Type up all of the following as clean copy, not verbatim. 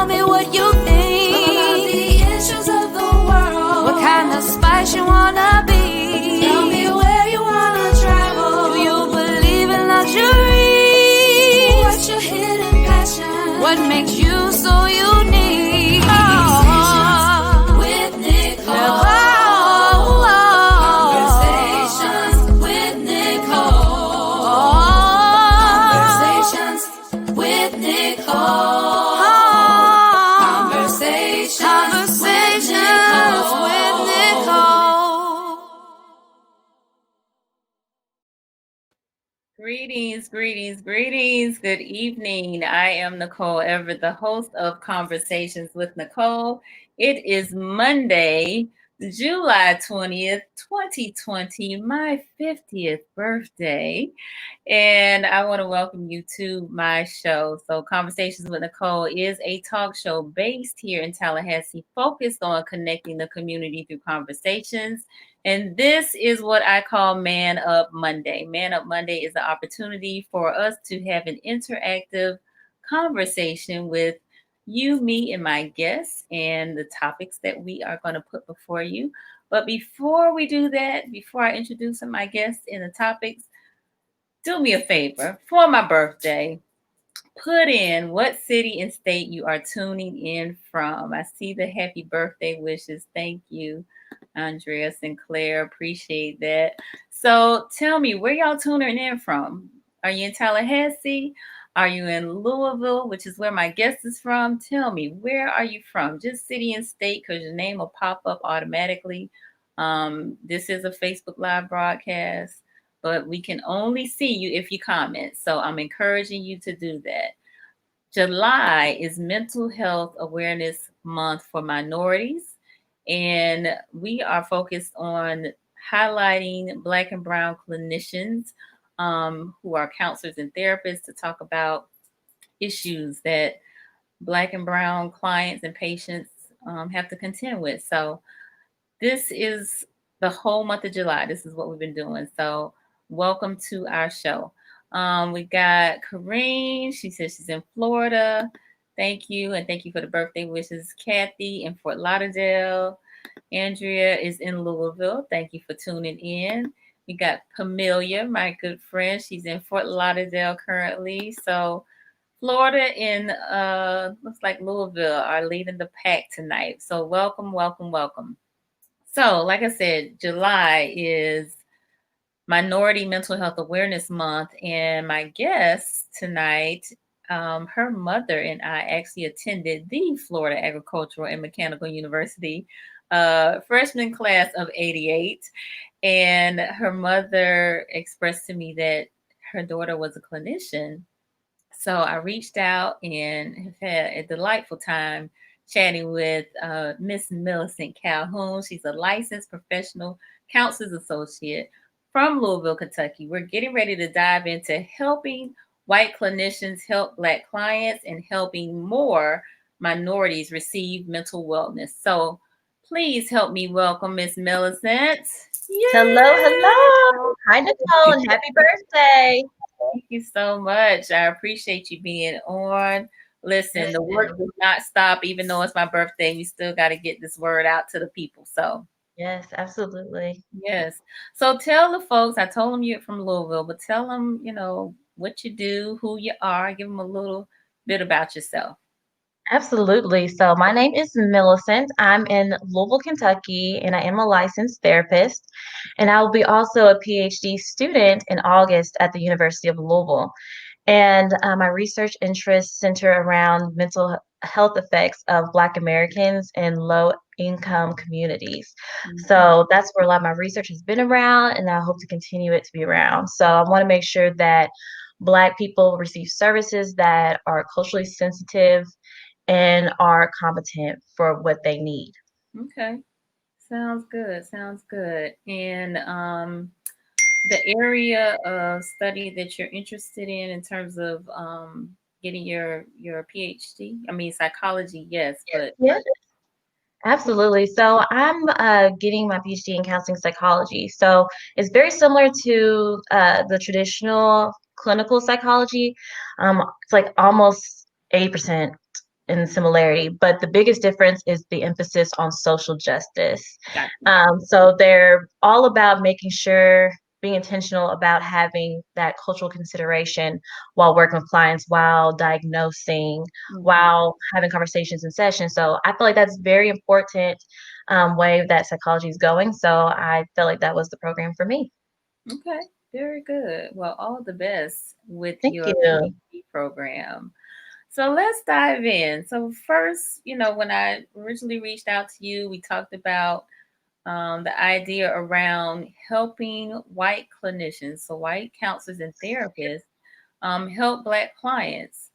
Tell me what you think about the issues of the world. What kind of spice you wanna be? Tell me where you wanna travel. Do you believe in luxury? What's your hidden passion? What makes you so unique? Conversations with Nicole. Conversations with Nicole. Conversations with Nicole. Conversations with Nicole. Greetings, greetings, greetings. Good evening. I am Nicole Everett, the host of Conversations with Nicole. It is Monday, July 20th, 2020, my 50th birthday. And I want to welcome you to my show. So, Conversations with Nicole is a talk show based here in Tallahassee, focused on connecting the community through conversations. And this is what I call Man Up Monday. Man Up Monday is the opportunity for us to have an interactive conversation with you, me, and my guests, and the topics that we are going to put before you. But before we do that, before I introduce my guests and the topics, do me a favor for my birthday. Put in what city and state you are tuning in from. I see the happy birthday wishes. Thank you, Andrea Sinclair. Appreciate that. So tell me, where y'all tuning in from? Are you in Tallahassee? Are you in Louisville, which is where my guest is from? Tell me, where are you from? Just city and state, because your name will pop up automatically. This is a Facebook Live broadcast, but we can only see you if you comment. So I'm encouraging you to do that. July is Mental Health Awareness Month for minorities, and we are focused on highlighting Black and Brown clinicians who are counselors and therapists to talk about issues that Black and Brown clients and patients have to contend with. So this is the whole month of July. This is what we've been doing. So welcome to our show. We got Kareen. She says she's in Florida. Thank you. And thank you for the birthday wishes. Kathy in Fort Lauderdale. Andrea is in Louisville. Thank you for tuning in. We got Pamelia, my good friend. She's in Fort Lauderdale currently. So Florida and looks like Louisville are leading the pack tonight. So welcome, welcome, welcome. So, like I said, July is Minority Mental Health Awareness Month, and my guest tonight, her mother and I actually attended the Florida Agricultural and Mechanical University freshman class of '88, and her mother expressed to me that her daughter was a clinician. So I reached out and have had a delightful time chatting with Miss Millicent Cahoon. She's a licensed professional counselor's associate from Louisville, Kentucky. We're getting ready to dive into helping white clinicians help Black clients and helping more minorities receive mental wellness. So please help me welcome Miss Millicent. Hello, hello. Hi, Nicole, and happy birthday. Thank you so much. I appreciate you being on. Listen, the work does not stop, even though it's my birthday. We still got to get this word out to the people. So, Yes, absolutely. yes. So tell the folks, I told them you're from Louisville, but tell them, what you do, who you are, give them a little bit about yourself. Absolutely. So, my name is Millicent. I'm in Louisville, Kentucky, and I am a licensed therapist. And I will be also a PhD student in August at the University of Louisville. And my research interests center around health effects of Black Americans in low income communities. So that's where a lot of my research has been around, and I hope to continue it to be around. So I want to make sure that Black people receive services that are culturally sensitive and are competent for what they need. Okay. Sounds good. Sounds good. And the area of study that you're interested in terms of getting your PhD? I mean, psychology, yes, but Yes, absolutely. So I'm getting my PhD in counseling psychology. So it's very similar to the traditional clinical psychology. It's like almost 80% in similarity, but the biggest difference is the emphasis on social justice. Gotcha. So they're all about making sure, being intentional about having that cultural consideration while working with clients, while diagnosing, Mhm. while having conversations and sessions. So I feel like that's very important way that psychology is going. So I felt like that was the program for me. Okay, very good. Well, all the best with Thank your you. PhD program. So let's dive in. So first, when I originally reached out to you, we talked about the idea around helping white clinicians, so white counselors and therapists, help Black clients.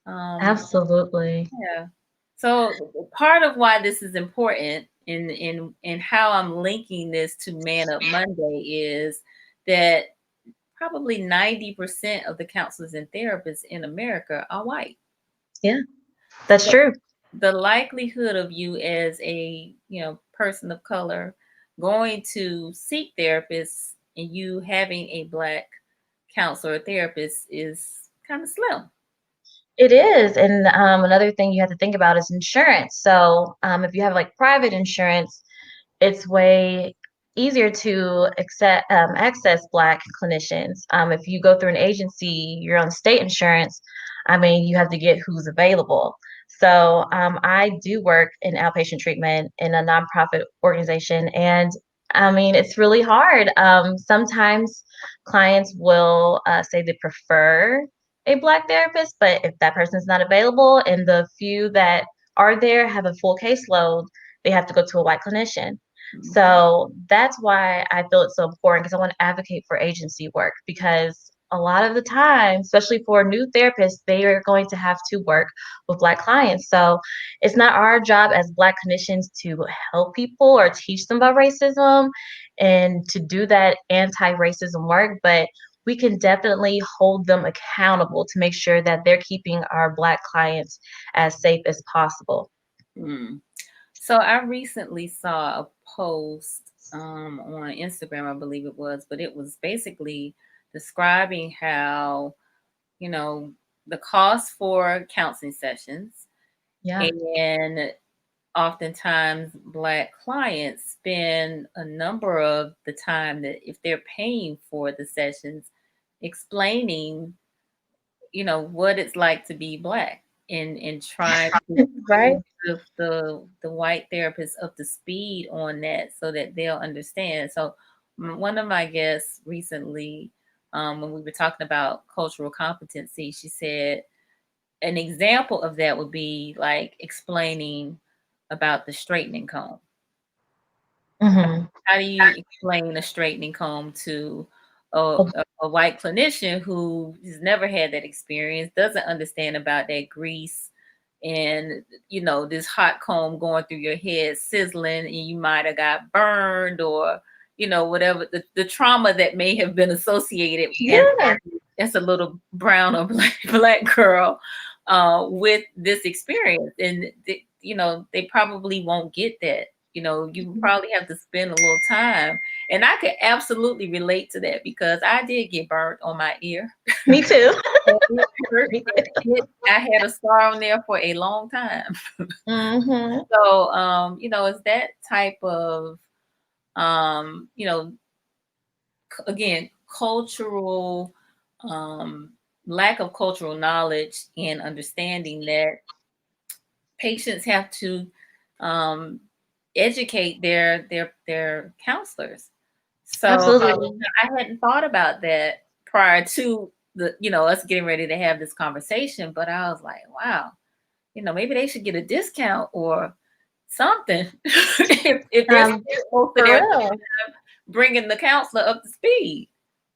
Um, Absolutely. yeah. So part of why this is important in how I'm linking this to Man Up Monday is that probably 90% of the counselors and therapists in America are white. Yeah, that's So true. the likelihood of you as a person of color going to seek therapists and you having a Black counselor or therapist is kind of slim. It is, and another thing you have to think about is insurance. So if you have like private insurance, it's way easier to access Black clinicians. If you go through an agency, you're on state insurance, I mean, you have to get who's available. So I do work in outpatient treatment in a nonprofit organization, and I mean, it's really hard. Sometimes clients will say they prefer a Black therapist, but if that person's not available and the few that are there have a full caseload, they have to go to a white clinician. Mhm. So that's why I feel it's so important because I want to advocate for agency work because a lot of the time, especially for new therapists, they are going to have to work with Black clients. So it's not our job as Black clinicians to help people or teach them about racism and to do that anti racism work, but we can definitely hold them accountable to make sure that they're keeping our Black clients as safe as possible. Mm. So I recently saw a post on Instagram, I believe it was, but it was basically describing how, you know, the cost for counseling sessions Yeah, and oftentimes Black clients spend a number of the time that if they're paying for the sessions explaining what it's like to be Black and trying to right? bring the white therapist up to speed on that so that they'll understand. So one of my guests recently, when we were talking about cultural competency, she said an example of that would be like explaining about the straightening comb. Mhm. How do you explain a straightening comb to a white clinician who has never had that experience, doesn't understand about that grease and this hot comb going through your head sizzling and you might have got burned or whatever the trauma that may have been associated Yeah, as a little brown or black girl with this experience and they probably won't get that. You probably have to spend a little time. And I could absolutely relate to that because I did get burnt on my ear. me too. And it hurt. Me And too. I had a scar on there for a long time. Mhm. So, it's that type of, um, you know, again, cultural, um, lack of cultural knowledge and understanding that patients have to um, educate their counselors. So Absolutely. I hadn't thought about that prior to the us getting ready to have this conversation, but I was like, wow, maybe they should get a discount or something if they're Um, spending most of for their real. time bringing the counselor up to speed.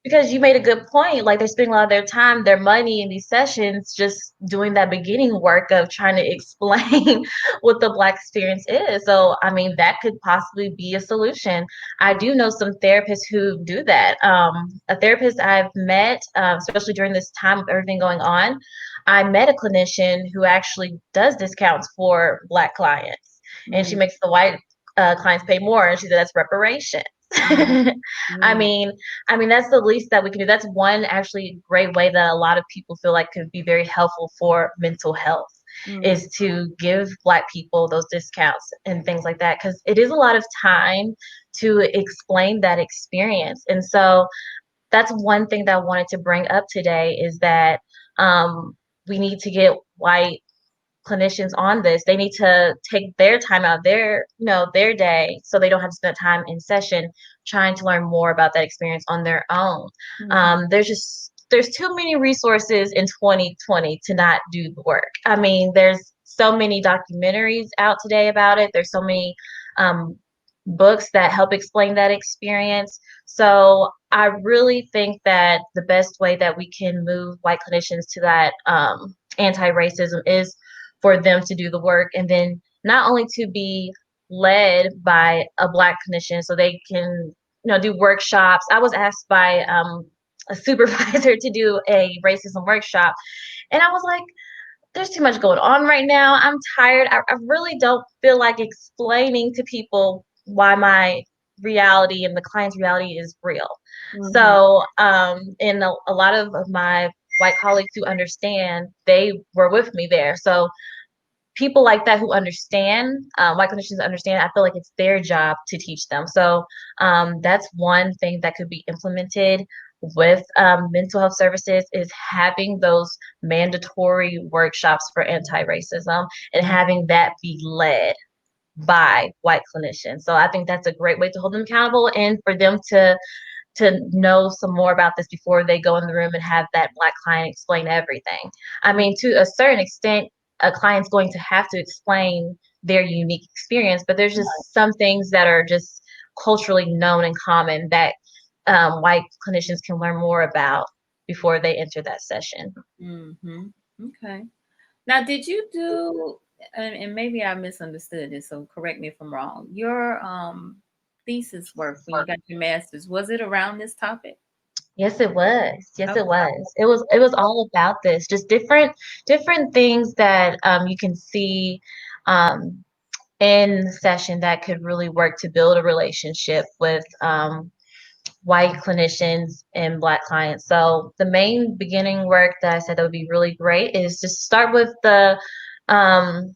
Because you made a good point. Like they're spending a lot of their time, their money in these sessions just doing that beginning work of trying to explain what the Black experience is. So, I mean, that could possibly be a solution. I do know some therapists who do that. A therapist I've met, especially during this time of everything going on, I met a clinician who actually does discounts for Black clients, and she Mm, makes the white clients pay more. And she said that's reparation. mm, I mm, mean, that's the least that we can do. That's one actually great way that a lot of people feel like could be very helpful for mental health. is to give Black people those discounts and things like that, because it is a lot of time to explain that experience. And so that's one thing that I wanted to bring up today, is that we need to get white clinicians on this. They need to take their time out, their day, so they don't have to spend time in session trying to learn more about that experience on their own. There's too many resources in 2020 to not do the work. I mean, there's so many documentaries out today about it. There's so many um, books that help explain that experience. So I really think that the best way that we can move white clinicians to that anti-racism is for them to do the work, and then not only to be led by a Black clinician so they can do workshops. I was asked by a supervisor to do a racism workshop, and I was like, there's too much going on right now. I'm tired. I really don't feel like explaining to people why my reality and the client's reality is real. So and a lot of my white colleagues who understand, they were with me there. So people like that who understand, white clinicians understand, I feel like it's their job to teach them. So that's one thing that could be implemented with mental health services, is having those mandatory workshops for anti-racism and having that be led by white clinicians. So I think that's a great way to hold them accountable, and for them to know some more about this before they go in the room and have that Black client explain everything. I mean, to a certain extent, a client's going to have to explain their unique experience, but there's just some things that are just culturally known and common that white clinicians can learn more about before they enter that session. Okay. Now, did you do, and maybe I misunderstood this, so correct me if I'm wrong. Your thesis work when you got your master's, was it around this topic? Yes, it was. Yes, Okay. it was. It was all about this, just different things that you can see um, in session that could really work to build a relationship with white clinicians and Black clients. So the main beginning work that I said that would be really great is to start with the um,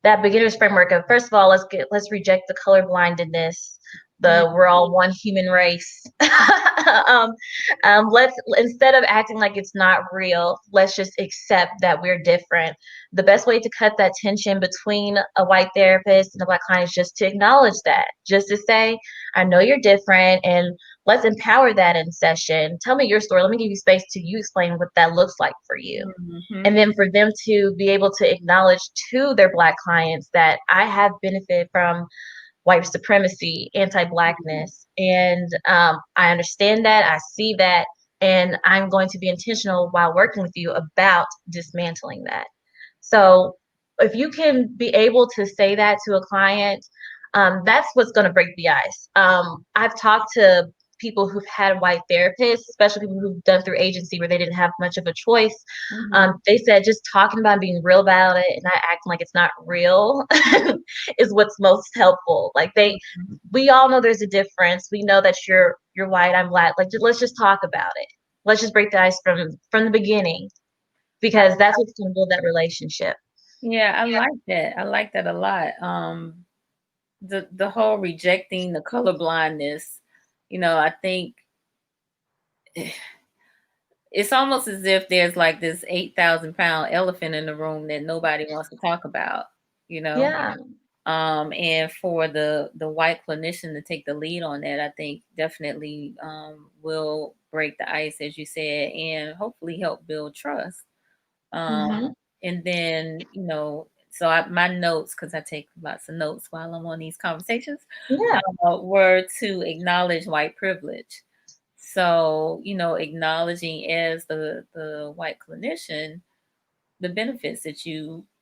that beginner's framework of, first of all, let's reject the color blindedness, the we're all one human race. um, let's, instead of acting like it's not real, let's just accept that we're different. The best way to cut that tension between a white therapist and a Black client is just to acknowledge that, just to say, I know you're different, and let's empower that in session. Tell me your story. Let me give you space to you explain what that looks like for you. And then for them to be able to acknowledge to their Black clients that I have benefited from white supremacy, anti-Blackness, and I understand that, I see that, and I'm going to be intentional while working with you about dismantling that. So if you can be able to say that to a client, that's what's going to break the ice. I've talked to people who've had white therapists, especially people who've done through agency where they didn't have much of a choice. They said just talking about being real about it and not acting like it's not real is what's most helpful. Like we all know there's a difference. We know that you're white, I'm Black. Like, let's just talk about it. Let's just break the ice from the beginning, because that's what's going to build that relationship. Yeah, I like that. I like that a lot. The whole rejecting the color blindness, I think it's almost as if there's like this 8,000-pound elephant in the room that nobody wants to talk about, you know. Yeah. And for the white clinician to take the lead on that, I think definitely will break the ice, as you said, and hopefully help build trust. Mm-hmm. And then, so my notes, because I take lots of notes while I'm on these conversations, Yeah. were to acknowledge white privilege. So, acknowledging as the white clinician the benefits that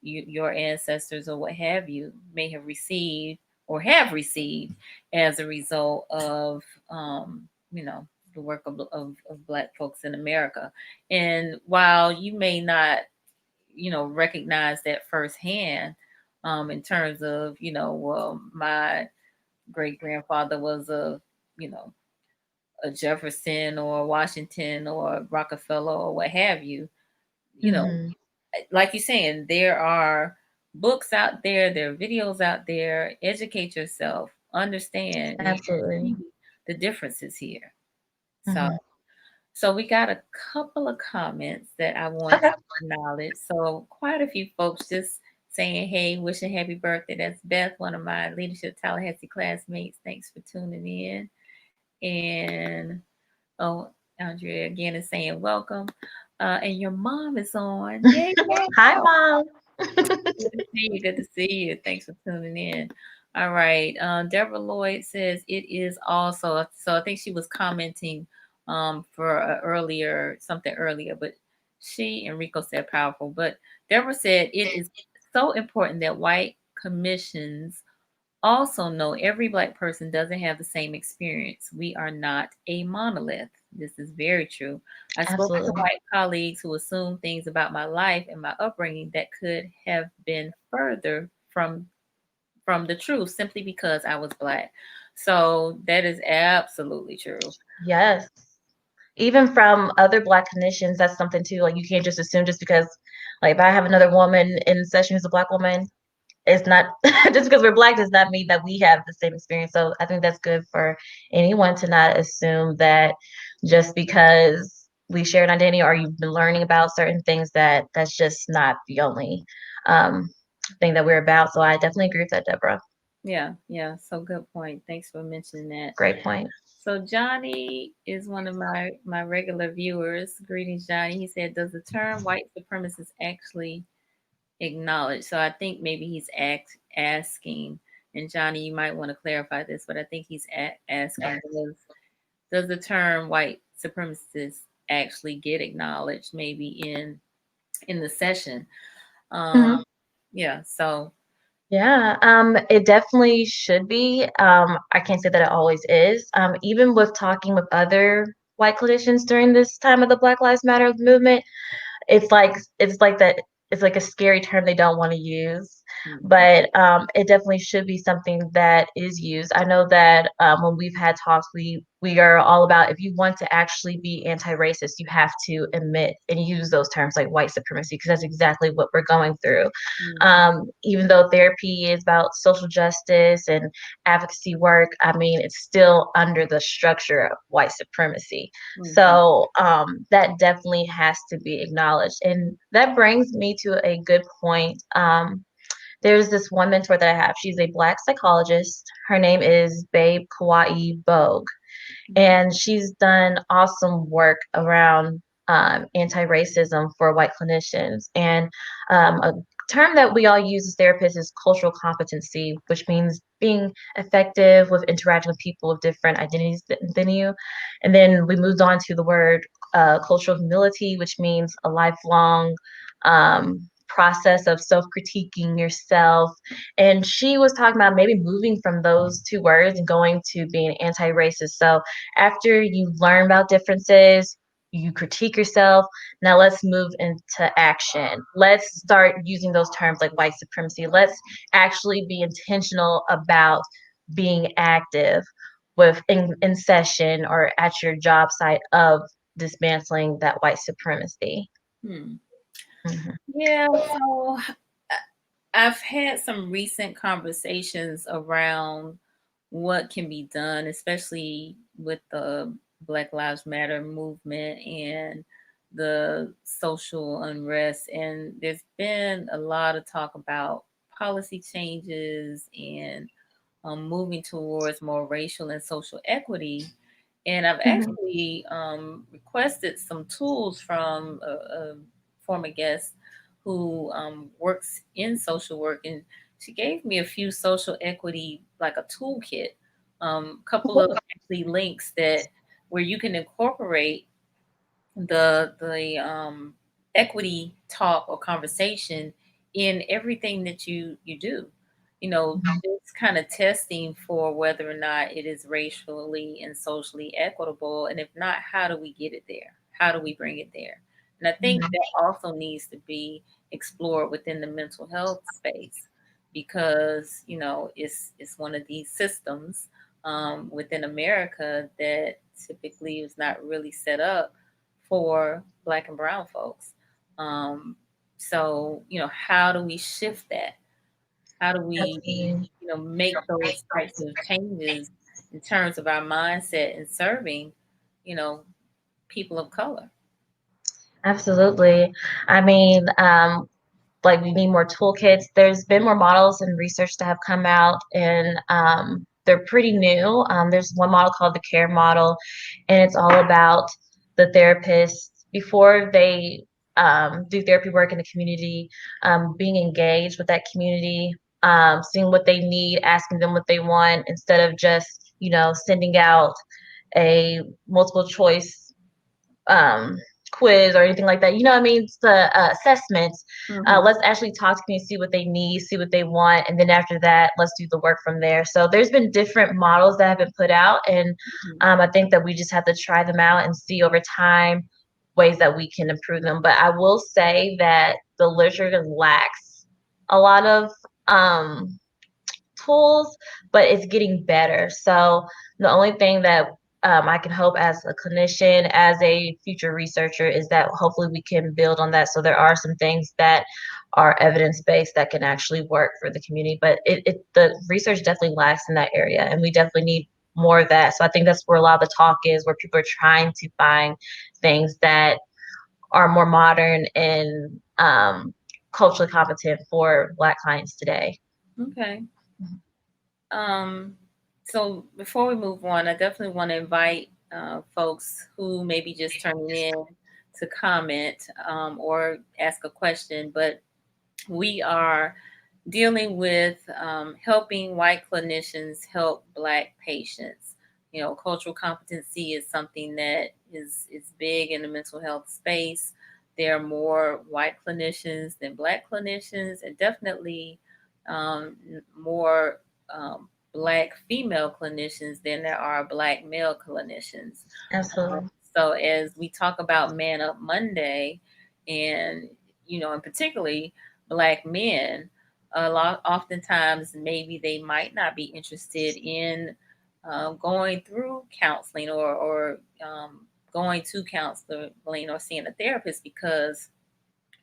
your ancestors or what have you may have received or have received as a result of the work of Black folks in America. And while you may not recognize that firsthand, in terms of well, my great grandfather was you know a Jefferson or Washington or Rockefeller or what have you, you know Mm-hmm. like you're saying, there are books out there are videos out there. Educate yourself, understand, and Absolutely. see the differences here. So, Hmm. so we got a couple of comments that I want to Okay. acknowledge. So quite a few folks just saying, hey, wishing happy birthday. That's Beth, one of my Leadership Tallahassee classmates. Thanks for tuning in. And oh, Andrea again is saying welcome. And your mom is on. Yay, Hi, mom. Mom. Good to see you. Good to see you. Thanks for tuning in. All right. Deborah Lloyd says it is also. So I think she was commenting for earlier something earlier, but she and Rico said powerful. But Deborah said it is so important that white commissions also know every Black person doesn't have the same experience. We are not a monolith. This is very true. I spoke to Absolutely. white colleagues who assumed things about my life and my upbringing that could have been further from the truth simply because I was Black. So that is absolutely true. Yes. Even from other Black clinicians, that's something too. Like you can't just assume just because, like, if I have another woman in session who's a Black woman, it's not just because we're Black does not mean that we have the same experience. So I think that's good for anyone to not assume that just because we share an identity or you've been learning about certain things that that's just not the only um, thing that we're about. So I definitely agree with that, Deborah. Yeah, yeah. So good point. Thanks for mentioning that. Great point. So Johnny is one of my regular viewers. Greetings, Johnny. He said, "Does the term white supremacist actually acknowledge?" So I think maybe he's asking, and Johnny, you might want to clarify this, but I think he's asking, does the term white supremacist actually get acknowledged? Maybe in the session. Um, Mhm. yeah. So Yeah, it definitely should be. I can't say that it always is. Even with talking with other white clinicians during this time of the Black Lives Matter movement, it's like that it's like a scary term they don't wanna use, mhm, but, it definitely should be something that is used. I know that, when we've had talks, we are all about if you want to actually be anti-racist, you have to admit and use those terms like white supremacy because that's exactly what we're going through. mhm, Even though therapy is about social justice and advocacy work, I mean, it's still under the structure of white supremacy. mhm, So that definitely has to be acknowledged. And that brings me to a good point. There's this one mentor that I have. She's a Black psychologist. Her name is Babe Kauai Bogue, mhm, and she's done awesome work around anti-racism for white clinicians. And a term that we all use as therapists is cultural competency, which means being effective with interacting with people of different identities than you. And then we moved on to the word cultural humility, which means a lifelong process of self-critiquing yourself. And she was talking about maybe moving from those two words and going to being anti-racist. So after you learn about differences, you critique yourself. Now let's move into action. Let's start using those terms like white supremacy. Let's actually be intentional about being active with in session or at your job site of dismantling that white supremacy. hmm. Mhm. Yeah. So I've had some recent conversations around what can be done, especially with the Black Lives Matter movement and the social unrest. And there's been a lot of talk about policy changes and moving towards more racial and social equity. And I've Mhm. actually requested some tools from a former guest who works in social work, and she gave me a few social equity, like a toolkit, couple of actually links that where you can incorporate the equity talk or conversation in everything that you do. You know, just kind of testing for whether or not it is racially and socially equitable, and if not, how do we get it there? How do we bring it there? And I think Mhm. that also needs to be explored within the mental health space because it's one of these systems within America that typically is not really set up for Black and Brown folks. Um, So, how do we shift that? How do we, Absolutely. make those types of changes in terms of our mindset and serving, you know, people of color? Absolutely. I mean, like we need more toolkits. There's been more models and research that have come out, and they're pretty new. There's one model called the CARE model, and it's all about the therapists before they do therapy work in the community, being engaged with that community, seeing what they need, asking them what they want, instead of just sending out a multiple choice um, quiz or anything like that. You know what I mean? It's the assessments. Mm-hmm. Let's actually talk to me, see what they need, see what they want, and then after that, let's do the work from there. So there's been different models that have been put out, and I think that we just have to try them out and see over time ways that we can improve them. But I will say that the literature lacks a lot of tools, but it's getting better. So the only thing that I can hope as a clinician, as a future researcher, is that hopefully we can build on that. So there are some things that are evidence based that can actually work for the community, but the research definitely lacks in that area, and we definitely need more of that. So I think that's where a lot of the talk is, where people are trying to find things that are more modern and culturally competent for Black clients today. Okay. Um, so before we move on, I definitely want to invite folks who may be just turning in to comment or ask a question. But we are dealing with helping white clinicians help Black patients. Cultural competency is something that is big in the mental health space. There are more white clinicians than Black clinicians, and definitely more Black female clinicians than there are Black male clinicians. Absolutely. So as we talk about Man Up Monday, and and particularly Black men, a lot oftentimes maybe they might not be interested in going through counseling or going to counseling or seeing a therapist because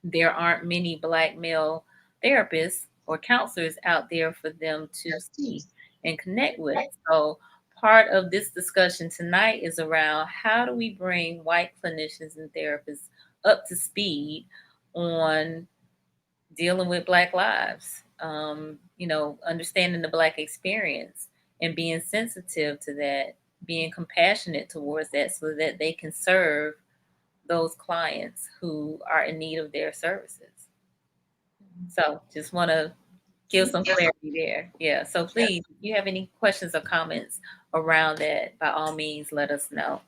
there aren't many Black male therapists or counselors out there for them to see and connect with. So, part of this discussion tonight is around how do we bring white clinicians and therapists up to speed on dealing with Black lives, understanding the Black experience and being sensitive to that, being compassionate towards that so that they can serve those clients who are in need of their services. So just want to give some clarity there. Yeah. So please, if you have any questions or comments around that, by all means, let us know.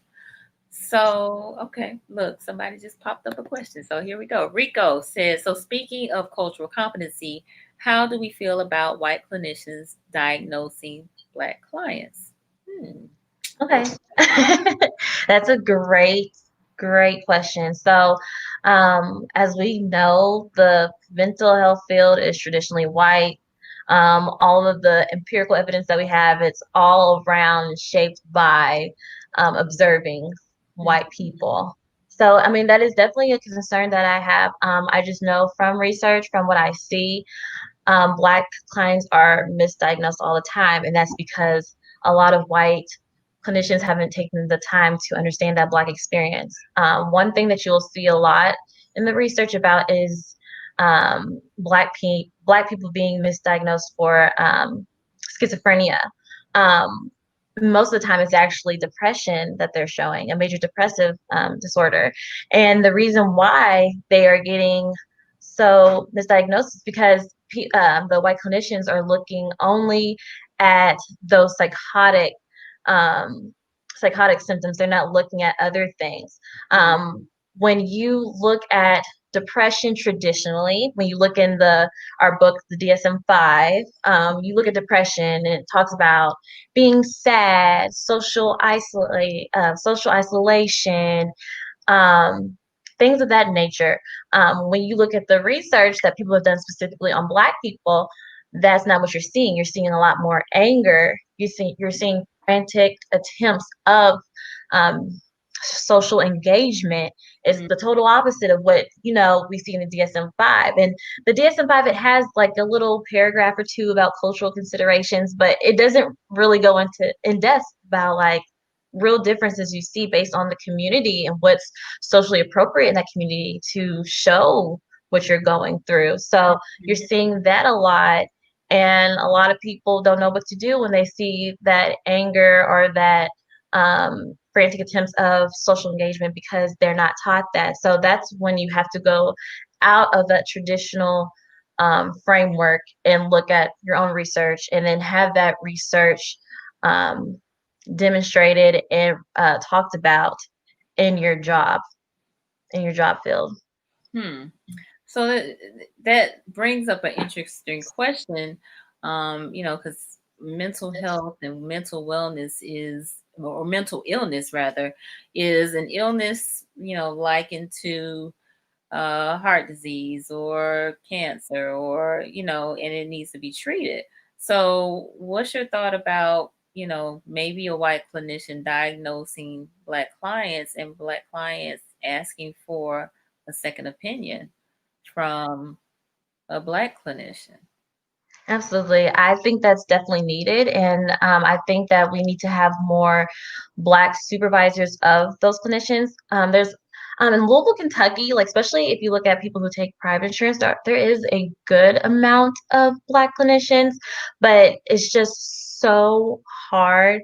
So, okay, look, somebody just popped up a question. So here we go. Rico says, so speaking of cultural competency, how do we feel about white clinicians diagnosing Black clients? Hmm. Okay. That's a great question. So, as we know, the mental health field is traditionally white. All of the empirical evidence that we have, it's all around shaped by observing white people. So, I mean, that is definitely a concern that I have. I just know from research, from what I see, Black clients are misdiagnosed all the time, and that's because a lot of white clinicians haven't taken the time to understand that Black experience. One thing that you'll see a lot in the research about is Black people being misdiagnosed for schizophrenia. Um, Most of the time, it's actually depression that they're showing, a major depressive disorder, and the reason why they are getting so misdiagnosed is because the white clinicians are looking only at those um, psychotic symptoms. They're not looking at other things. When you look at depression traditionally, when you look in our book, the DSM-5, you look at depression and it talks about being sad, social isolation, um, things of that nature. When you look at the research that people have done specifically on Black people, that's not what you're seeing. You're seeing a lot more anger. You're seeing frantic attempts of um, social engagement is Mm, the total opposite of what, we see in the DSM-5. And the DSM-5, it has like a little paragraph or two about cultural considerations, but it doesn't really go into in depth about like real differences you see based on the community and what's socially appropriate in that community to show what you're going through. So you're mhm. seeing that a lot. And a lot of people don't know what to do when they see that anger or that frantic attempts of social engagement because they're not taught that. So that's when you have to go out of that traditional framework and look at your own research and then have that research um, demonstrated and talked about in in your job field. Hmm. So that brings up an interesting question, because mental health and mental wellness is, or mental illness rather, is an illness, likened to heart disease or cancer, or, and it needs to be treated. So, what's your thought about, maybe a white clinician diagnosing Black clients and Black clients asking for a second opinion from a Black clinician? Absolutely. I think that's definitely needed. And I think that we need to have more Black supervisors of those clinicians. There's in Louisville, Kentucky, like especially if you look at people who take private insurance, there is a good amount of Black clinicians, but it's just so hard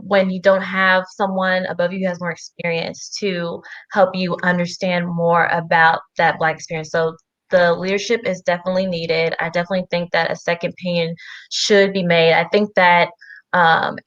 when you don't have someone above you who has more experience to help you understand more about that Black experience. So the leadership is definitely needed. I definitely think that a second opinion should be made. I think that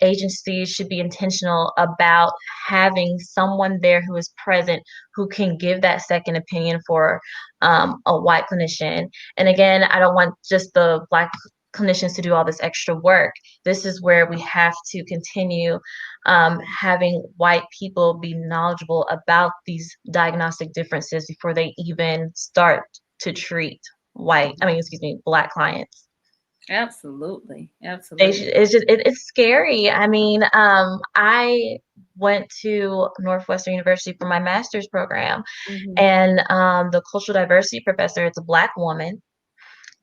agencies should be intentional about having someone there who is present who can give that second opinion for a white clinician. And again, I don't want just the Black clinicians to do all this extra work. This is where we have to continue having white people be knowledgeable about these diagnostic differences before they even start to treat Black clients. Absolutely, absolutely. It's scary. I mean, I went to Northwestern University for my master's program, Hmm. and the cultural diversity professor, it's a Black woman,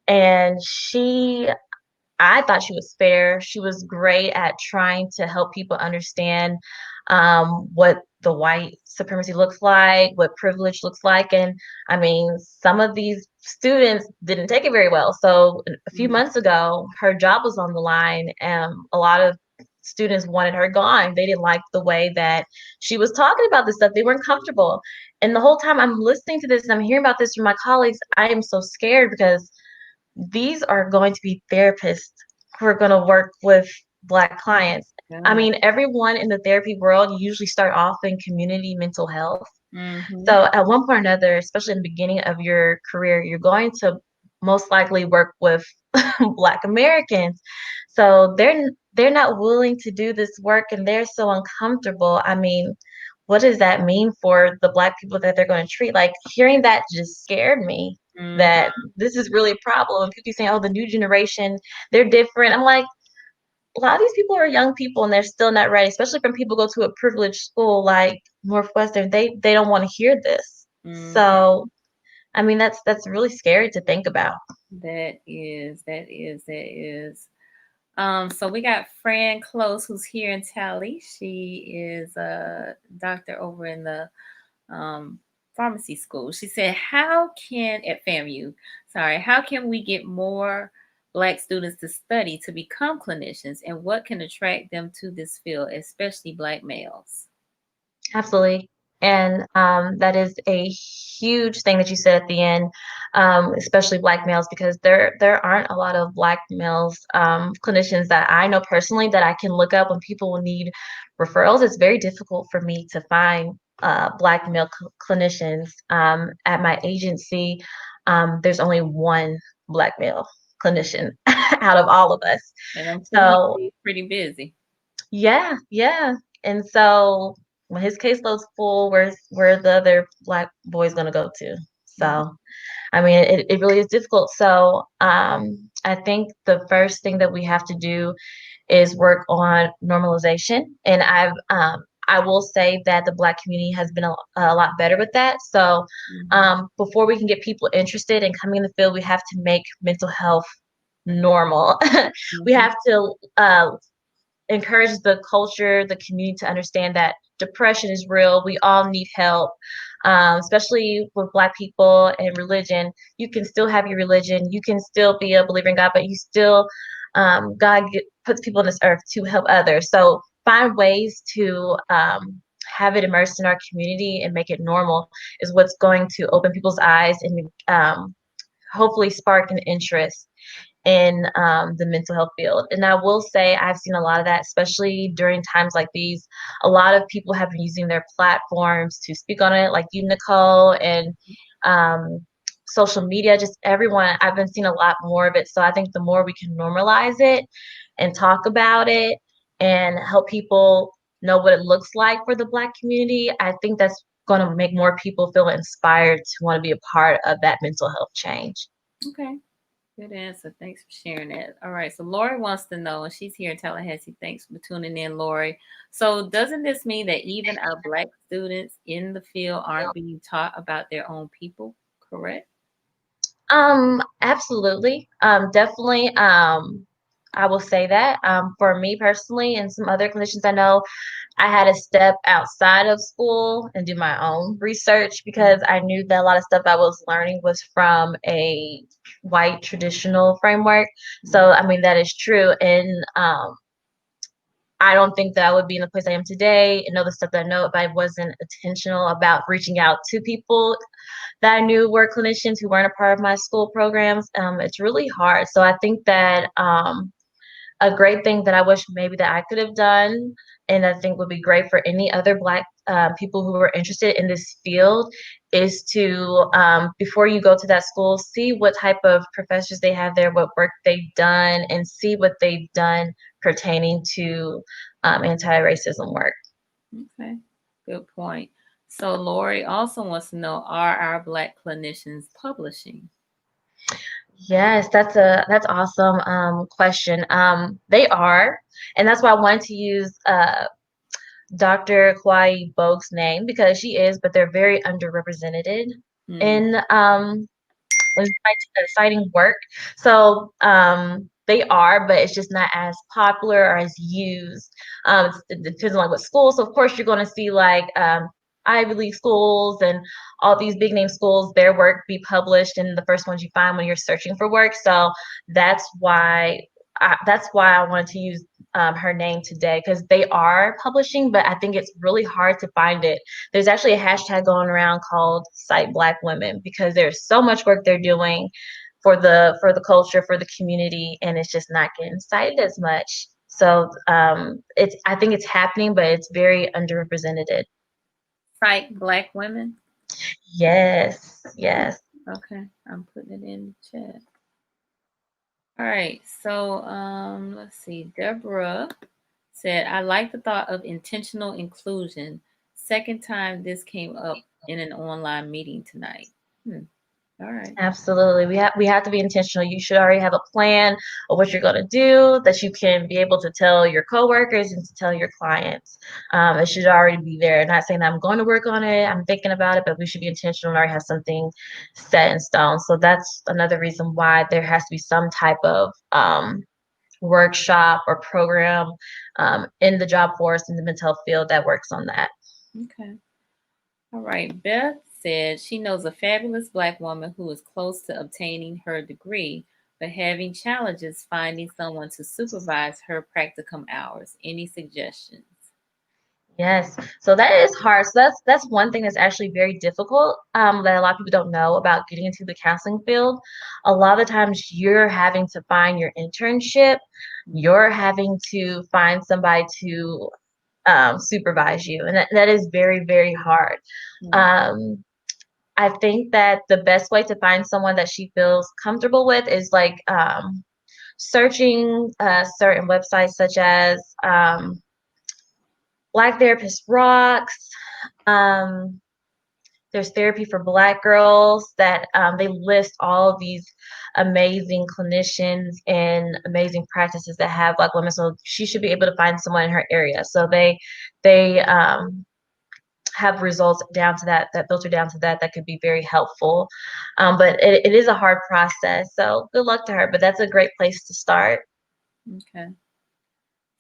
and I thought she was fair. She was great at trying to help people understand what the white supremacy looks like, what privilege looks like. And I mean, some of these students didn't take it very well. So a few months ago, her job was on the line, and a lot of students wanted her gone. They didn't like the way that she was talking about this stuff. They weren't comfortable. And the whole time I'm listening to this and I'm hearing about this from my colleagues, I am so scared because these are going to be therapists who are going to work with Black clients. I Yeah. mean, everyone in the therapy world, you usually start off in community mental health. Hmm. So at one point or another, especially in the beginning of your career, you're going to most likely work with Black Americans. So they're not willing to do this work and they're so uncomfortable. I mean, what does that mean for the Black people that they're going to treat? Like hearing that just scared me Hmm. that this is really a problem. And people keep saying, oh, the new generation, they're different. I'm like, a lot of these people are young people and they're still not ready, especially when people go to a privileged school like Northwestern. They don't want to hear this. Hmm. So I mean that's really scary to think about. That is. So we got Fran Close, who's here in Tally. She is a doctor over in the um, pharmacy school. She said, "How can at FAMU? Sorry, how can we get more Black students to study to become clinicians, and what can attract them to this field, especially Black males?" Absolutely. And that is a huge thing that you said at the end, especially Black males, because there aren't a lot of Black males clinicians that I know personally that I can look up when people will need referrals. It's very difficult for me to find Black male clinicians. At my agency, there's only one Black male clinician out of all of us. And I'm assuming So he's pretty busy. yeah, yeah. And so when his caseload's full, where the other Black boy's gonna go to? Mhm. So I mean, it really is difficult. So I think the first thing that we have to do is work on normalization. And I will say that the Black community has been a lot better with that. So before we can get people interested in coming in the field, we have to make mental health normal. We Mm-hmm. have to encourage the culture, the community to understand that depression is real. We all need help, especially with Black people and religion. You can still have your religion. You can still be a believer in God, but you still, puts people on this earth to help others. So find ways to have it immersed in our community and make it normal is what's going to open people's eyes and hopefully spark an interest in the mental health field. And I will say I've seen a lot of that, especially during times like these. A lot of people have been using their platforms to speak on it, like you, Nicole, and um, social media, just everyone. I've been seeing a lot more of it. So I think the more we can normalize it and talk about it and help people know what it looks like for the Black community, I think that's going to make more people feel inspired to want to be a part of that mental health change. Okay. Good answer. Thanks for sharing that. All right. So Lori wants to know, and she's here in Tallahassee. Thanks for tuning in, Lori. So doesn't this mean that even our Black students in the field aren't being taught about their own people? Correct? Absolutely. Definitely. I will say that. For me personally and some other clinicians I know, I had to step outside of school and do my own research because I knew that a lot of stuff I was learning was from a white traditional framework. So, I mean, that is true. And I don't think that I would be in the place I am today and know the stuff that I know if I wasn't intentional about reaching out to people that I knew were clinicians who weren't a part of my school programs. It's really hard. So I think that a great thing that I wish maybe that I could have done, and I think would be great for any other Black people who are interested in this field, is to before you go to that school, see what type of professors they have there, what work they've done, and see what they've done pertaining to anti-racism work. Okay. Good point. So Lori also wants to know, are our Black clinicians publishing? Yes, that's awesome question. They are, and that's why I wanted to use Dr. Kwai Bogue's name because she is, but they're very underrepresented Mm, in citing work. So they are, but it's just not as popular or as used. It depends on like what school. So of course you're going to see like Ivy League schools and all these big name schools, their work be published and the first ones you find when you're searching for work. So that's why I wanted to use her name today because they are publishing, but I think it's really hard to find it. There's actually a hashtag going around called Cite Black Women because there's so much work they're doing for the culture, for the community, and it's just not getting cited as much. So it's I think it's happening, but it's very underrepresented. Cite Black women? Yes, yes. Okay. I'm putting it in the chat. All right. So let's see. Deborah said, I like the thought of intentional inclusion. Second time this came up in an online meeting tonight. Hmm. All right. Absolutely. We have to be intentional. You should already have a plan of what you're going to do that you can be able to tell your coworkers and to tell your clients. It should already be there. Not saying that I'm going to work on it, I'm thinking about it, but we should be intentional and already have something set in stone. So that's another reason why there has to be some type of workshop or program in the job force in the mental health field that works on that. Okay. All right. Beth said she knows a fabulous Black woman who is close to obtaining her degree, but having challenges finding someone to supervise her practicum hours. Any suggestions? Yes, so that is hard. So that's one thing that's actually very difficult that a lot of people don't know about getting into the counseling field. A lot of the times you're having to find your internship, you're having to find somebody to supervise you, and that is very, very hard. Mm, Um, I think that the best way to find someone that she feels comfortable with is like searching certain websites such as Black Therapist Rocks. Um, There's therapy for Black girls that they list all of these amazing clinicians and amazing practices that have Black women. So she should be able to find someone in her area. So they have results down to that, that filter down to that, that could be very helpful. But it is a hard process. So good luck to her. But that's a great place to start. Okay.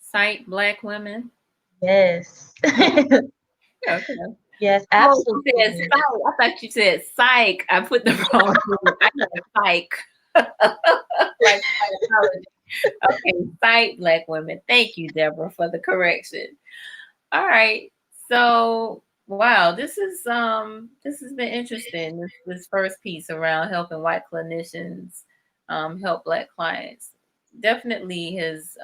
Cite Black women. Yes. Okay. Yes, Oh, you said absolutely. psych. I thought you said psych. I put the wrong word. I got psych. Like psychology. Okay, cite Black women. Thank you, Deborah, for the correction. All right. So wow, this has been interesting. This first piece around helping white clinicians help Black clients definitely has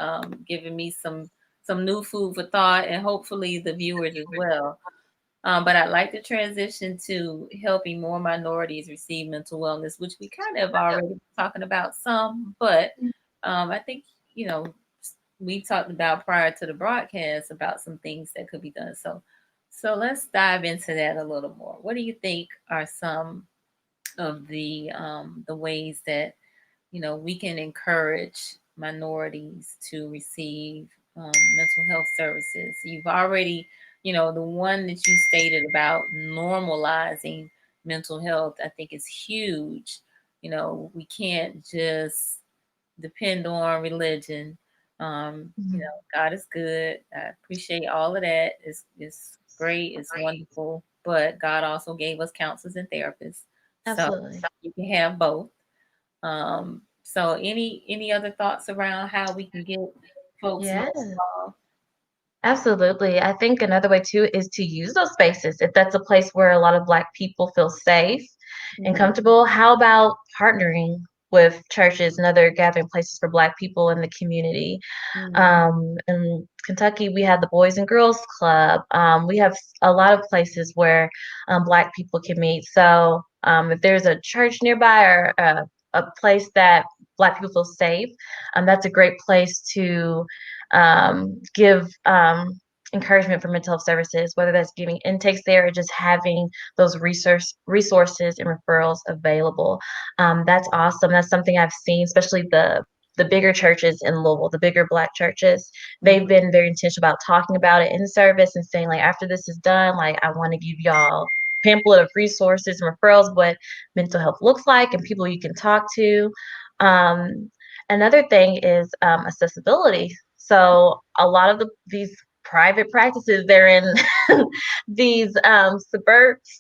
given me some new food for thought, and hopefully the viewers as well. But I'd like to transition to helping more minorities receive mental wellness, which we kind of already been talking about some, but I think, you know, we talked about prior to the broadcast about some things that could be done. So let's dive into that a little more. What do you think are some of the ways that, you know, we can encourage minorities to receive mental health services? You've already, you know, the one that you stated about normalizing mental health, I think is huge. You know, we can't just depend on religion. You Mhm. know, God is good. I appreciate all of that. It's great. It's wonderful. But God also gave us counselors and therapists, so Absolutely. you can have both. So any other thoughts around how we can get folks Yeah. more involved? Absolutely. I think another way too is to use those spaces. If that's a place where a lot of Black people feel safe and Mhm, comfortable, how about partnering with churches and other gathering places for Black people in the community? mhm, In Kentucky, we have the Boys and Girls Club. We have a lot of places where Black people can meet. So if there's a church nearby or a place that Black people feel safe, that's a great place to give encouragement for mental health services, whether that's giving intakes there or just having those resources and referrals available. That's awesome. That's something I've seen, especially the bigger churches in Louisville, the bigger Black churches. They've mhm. been very intentional about talking about it in service and saying, like, after this is done, like, I want to give y'all pamphlet of resources and referrals, what mental health looks like, and people you can talk to. Um, Another thing is accessibility. So a lot of these private practices, they're in these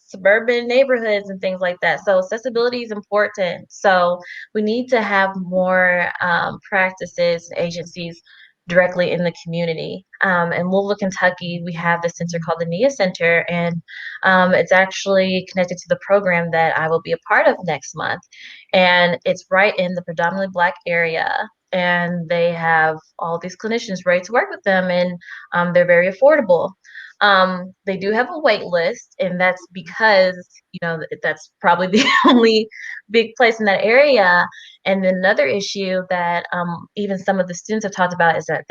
suburban neighborhoods and things like that. So accessibility is important. So we need to have more practices, agencies directly in the community. In Louisville, Kentucky, we have the center called the NIA Center, and it's actually connected to the program that I will be a part of next month. And it's right in the predominantly Black area. And they have all these clinicians ready to work with them, and they're very affordable. They do have a wait list, and that's because, you know, that's probably the only big place in that area. And then another issue that even some of the students have talked about is that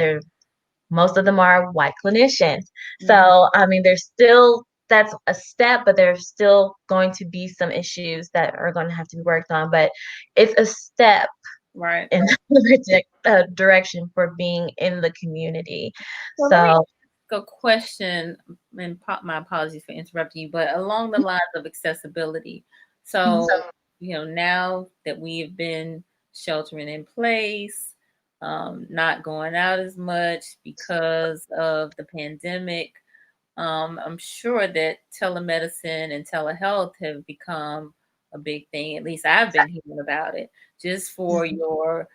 most of them are white clinicians. Mhm. So, I mean, there's still that's a step, but there's still going to be some issues that are going to have to be worked on. But it's a step Right. in the direction for being in the community. So let me So, ask a question, and my apologies for interrupting you, but along the lines of accessibility. mhm, So, you know, now that we have been sheltering in place, not going out as much because of the pandemic, I'm sure that telemedicine and telehealth have become a big thing. At least I've been hearing about it just for mhm, your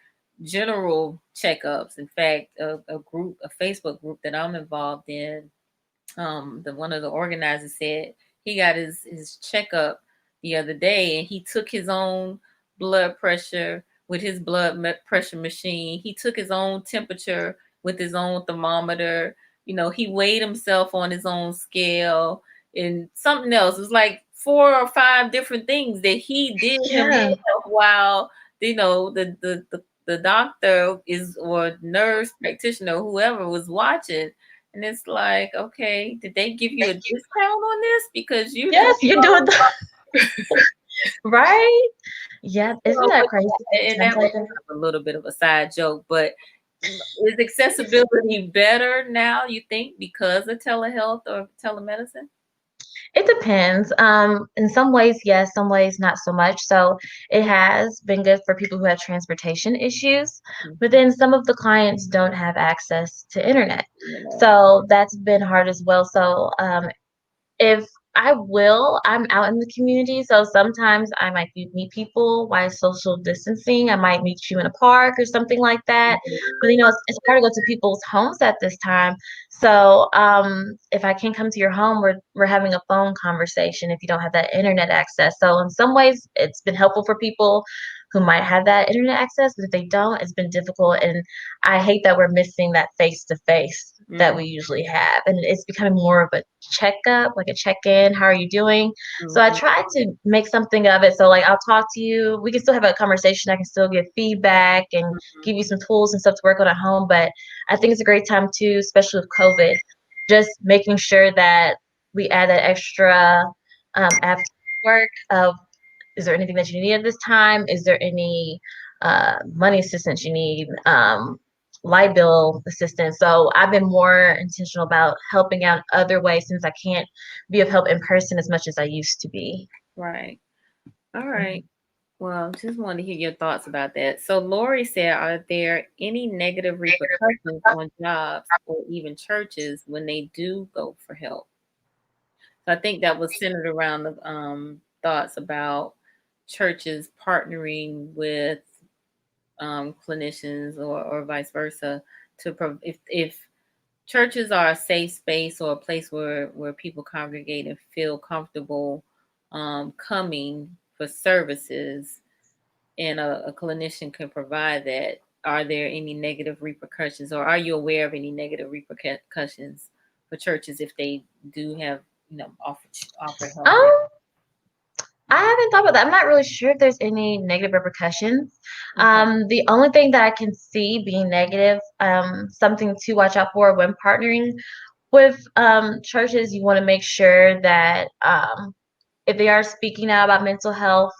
general checkups. In fact, a Facebook group that I'm involved in, the one of the organizers said he got his checkup the other day, and he took his own blood pressure with his pressure machine. He took his own temperature with his own thermometer. You know, he weighed himself on his own scale, and something else. It was like 4 or 5 different things that he did yeah, himself while, you know, the doctor is, or nurse practitioner, whoever was watching. And it's like, okay, did they give you a discount on this because you're doing Yes, you're doing so the right. Yeah, isn't well? that But crazy and sometimes? that was kind of a little bit of a side joke, but is accessibility better now, you think, because of telehealth or telemedicine? It depends. In some ways, yes, some ways not so much. So it has been good for people who have transportation issues, but Mhm. then some of the clients don't have access to internet. You know, So that's been hard as well. So if I'm out in the community, so sometimes I might meet people while social distancing. I might meet you in a park or something like that. But it's hard to go to people's homes at this time. So if I can't come to your home, we're having a phone conversation if you don't have that internet access. So in some ways, it's been helpful for people who might have that internet access, but if they don't, it's been difficult. And I hate that we're missing that face to face that mm, we usually have. And it's becoming more of a checkup, like a check-in. How are you doing? So I mhm, try to make something of it. So like I'll talk to you. We can still have a conversation. I can still give feedback and mhm. give you some tools and stuff to work on at home. But I think it's a great time too, especially with COVID, just making sure that we add that extra after work of is there anything that you need at this time? Is there any money assistance you need? Light bill assistance. So I've been more intentional about helping out other ways since I can't be of help in person as much as I used to be. Right. All right. Mhm. Well, just wanted to hear your thoughts about that. So Lori said, are there any negative repercussions on jobs or even churches when they do go for help? So I think that was centered around the thoughts about churches partnering with clinicians or vice versa if churches are a safe space or a place where people congregate and feel comfortable coming for services, and a clinician can provide that. Are there any negative repercussions, or are you aware of any negative repercussions for churches if they do have, offer help there? Um, I haven't thought about that. I'm not really sure if there's any negative repercussions. Okay. The only thing that I can see being negative, something to watch out for when partnering with churches, you want to make sure that if they are speaking out about mental health,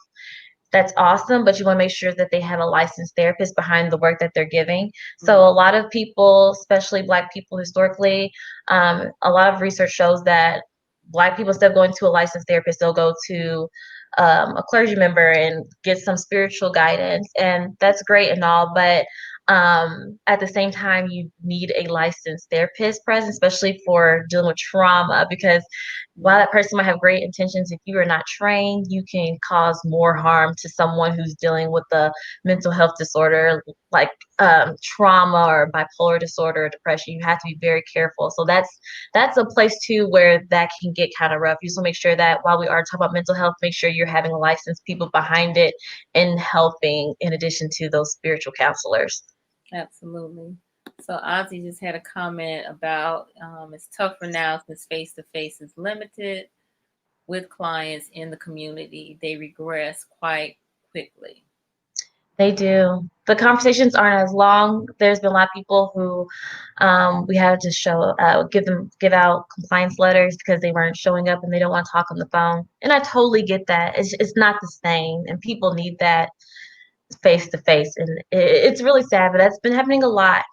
that's awesome, but you want to make sure that they have a licensed therapist behind the work that they're giving. So Mm, a lot of people, especially Black people historically, a lot of research shows that Black people, instead of going to a licensed therapist, they'll go to a clergy member and get some spiritual guidance, and that's great and all, but at the same time, you need a licensed therapist present, especially for dealing with trauma, because while mm, that person might have great intentions, if you are not trained, you can cause more harm to someone who's dealing with a mental health disorder like trauma or bipolar disorder or depression. You have to be very careful. So that's a place too where that can get kind of rough. You just want to make sure that while we are talking about mental health, make sure you're having licensed people behind it and helping in addition to those spiritual counselors. absolutely. So Ozzy just had a comment about it's tougher now since face to face is limited with clients in the community. They regress quite quickly. They do. The conversations aren't as long. There's been a lot of people who we had to give out compliance letters because they weren't showing up and they don't want to talk on the phone. And I totally get that. It's not the same, and people need that face to face. And it's really sad, but that's been happening a lot.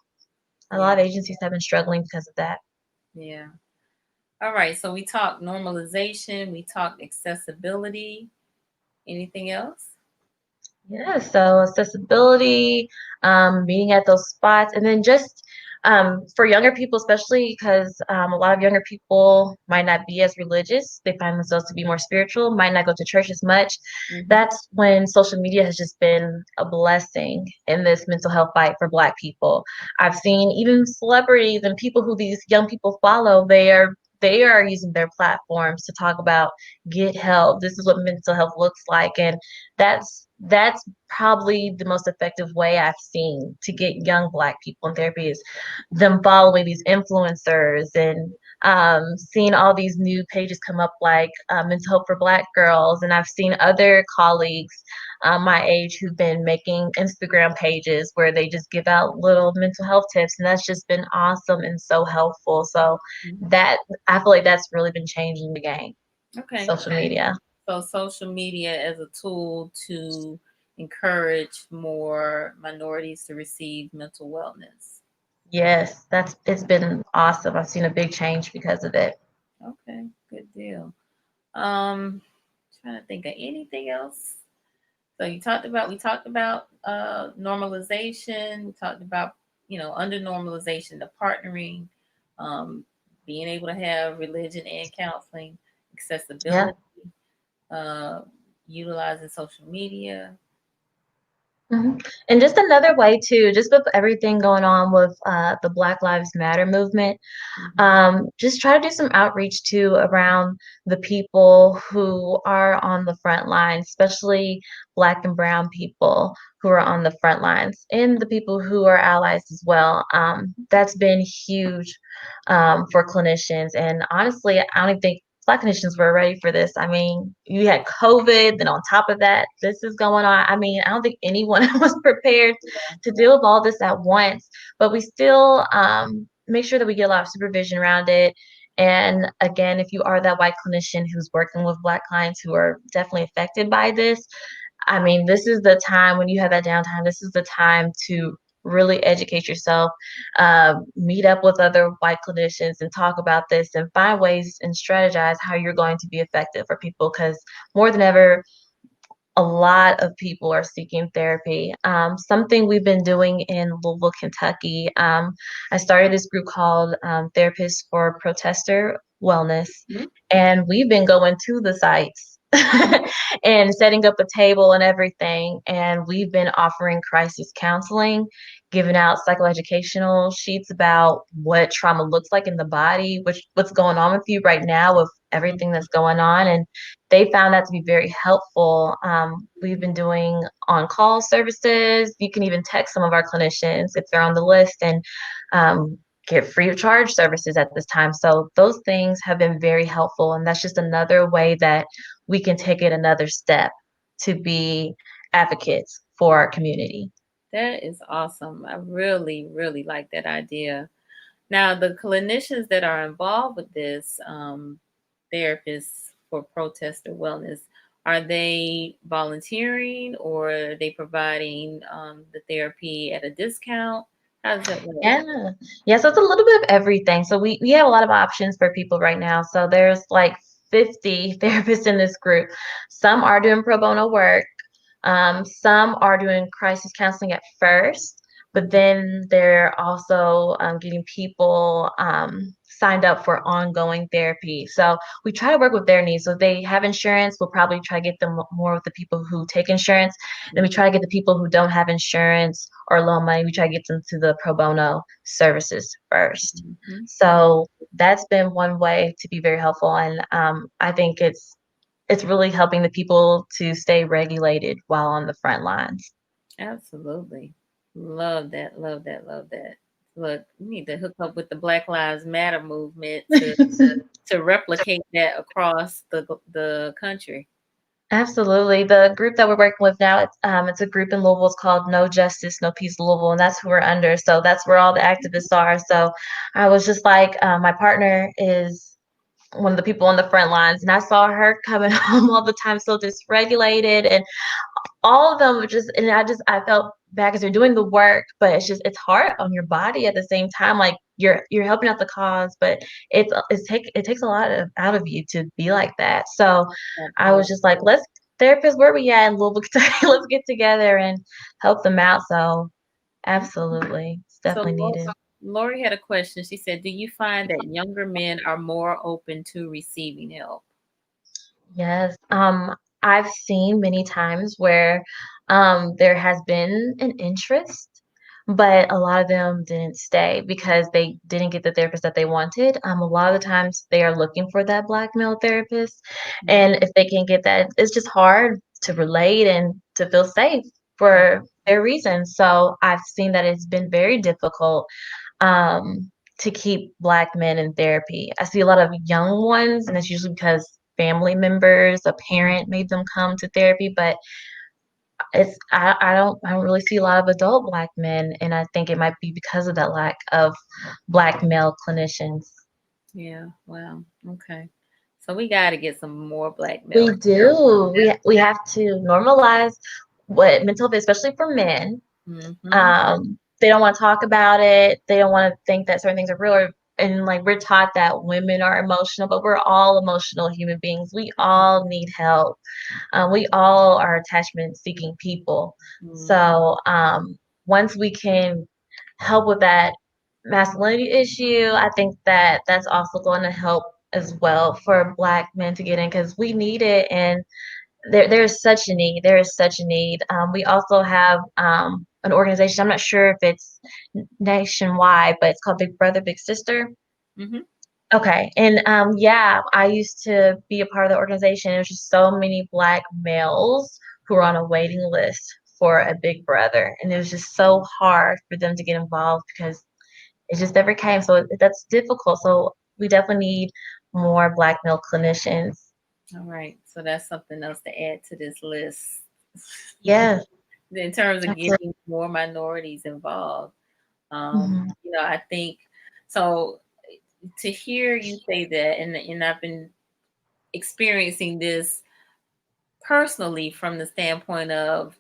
A Yeah, lot of agencies have been struggling because of that. yeah. All right. So we talked normalization, we talked accessibility. Anything else? Yeah, so accessibility, meeting at those spots, and then just for younger people, especially because a lot of younger people might not be as religious. They find themselves to be more spiritual, might not go to church as much. Hmm. That's when social media has just been a blessing in this mental health fight for Black people. I've seen even celebrities and people who these young people follow, they are using their platforms to talk about get help. This is what mental health looks like, and that's probably the most effective way I've seen to get young Black people in therapy is them following these influencers and Seeing all these new pages come up like Mental Health for Black Girls, and I've seen other colleagues my age who've been making Instagram pages where they just give out little mental health tips, and that's just been awesome and so helpful. So Mhm. that I feel like that's really been changing the game, Okay. social media. So social media as a tool to encourage more minorities to receive mental wellness. Yes, it's been awesome. I've seen a big change because of it. Okay, good deal. Um, trying to think of anything else. So we talked about normalization. We talked about, under normalization, the partnering, um, being able to have religion and counseling, Yeah. accessibility, uh, utilizing social media. Mhm. And just another way too, just with everything going on with the Black Lives Matter movement, Mhm. just try to do some outreach too around the people who are on the front lines, especially Black and Brown people who are on the front lines, and the people who are allies as well. That's been huge for clinicians. And honestly, I don't even think Black clinicians were ready for this. I mean, you had COVID, then on top of that, this is going on. I mean, I don't think anyone was prepared to deal with all this at once, but we still make sure that we get a lot of supervision around it. And again, if you are that white clinician who's working with Black clients who are definitely affected by this, I mean, this is the time when you have that downtime, this is the time to really educate yourself, meet up with other white clinicians and talk about this and find ways and strategize how you're going to be effective for people because more than ever, a lot of people are seeking therapy. Something we've been doing in Louisville, Kentucky, I started this group called Therapists for Protester Wellness, Mhm. and we've been going to the sites and setting up a table and everything. And we've been offering crisis counseling, giving out psychoeducational sheets about what trauma looks like in the body, what's going on with you right now with everything that's going on. And they found that to be very helpful. We've been doing on-call services. You can even text some of our clinicians if they're on the list and get free of charge services at this time. So those things have been very helpful, and that's just another way that we can take it another step to be advocates for our community. That is awesome. I really, really like that idea. Now, the clinicians that are involved with this, therapists for protester wellness, are they volunteering or are they providing the therapy at a discount? How does that work? Yeah. Yeah, so it's a little bit of everything. So we have a lot of options for people right now. So there's like 50 therapists in this group. Some are doing pro bono work. Some are doing crisis counseling at first, but then they're also getting people signed up for ongoing therapy. So we try to work with their needs. So if they have insurance, we'll probably try to get them more with the people who take insurance. Then we try to get the people who don't have insurance or low money, we try to get them to the pro bono services first. Mhm. So that's been one way to be very helpful. And I think it's really helping the people to stay regulated while on the front lines. Absolutely. Love that, love that, love that. Look, we need to hook up with the Black Lives Matter movement to replicate that across the country. Absolutely. The group that we're working with now, it's a group in Louisville. It's called No Justice, No Peace Louisville, and that's who we're under. So that's where all the activists are. So I was just like, my partner is one of the people on the front lines, and I saw her coming home all the time, so dysregulated, and all of them were just, and I felt bad because they're doing the work, but it's hard on your body at the same time. Like you're helping out the cause, but it takes a lot out of you to be like that. So I was Absolutely. just like, let's therapists, where we at in Louisville, Kentucky? Let's get together and help them out. So absolutely, it's So definitely needed. Lori had a question. She said, "Do you find that younger men are more open to receiving help?" Yes, I've seen many times where there has been an interest, but a lot of them didn't stay because they didn't get the therapist that they wanted. A lot of the times they are looking for that black male therapist, Mhm. and if they can get that, it's just hard to relate and to feel safe for their reasons. So I've seen that it's been very difficult. to keep Black men in therapy. I see a lot of young ones, and it's usually because family members, a parent made them come to therapy, but I don't really see a lot of adult Black men, and I think it might be because of that lack of Black male clinicians. Yeah. Wow. Okay. So we got to get some more black We male. do. We have to normalize what mental, especially for men. Mm-hmm. They don't want to talk about it. They don't want to think that certain things are real. And like we're taught that women are emotional, but we're all emotional human beings. We all need help. We all are attachment seeking people. Mm-hmm. So once we can help with that masculinity issue, I think that that's also going to help as well for Black men to get in because we need it. And there's such a need. There is such a need. We also have an organization. I'm not sure if it's nationwide, but it's called Big Brother, Big Sister. Mm-hmm. Okay, and yeah, I used to be a part of the organization. There's just so many Black males who are on a waiting list for a Big Brother, and it was just so hard for them to get involved because it just never came. So that's difficult. So we definitely need more Black male clinicians. All right. So that's something else to add to this list Yeah, in terms of absolutely. getting more minorities involved. Mhm. I think so. To hear you say that, and I've been experiencing this personally from the standpoint of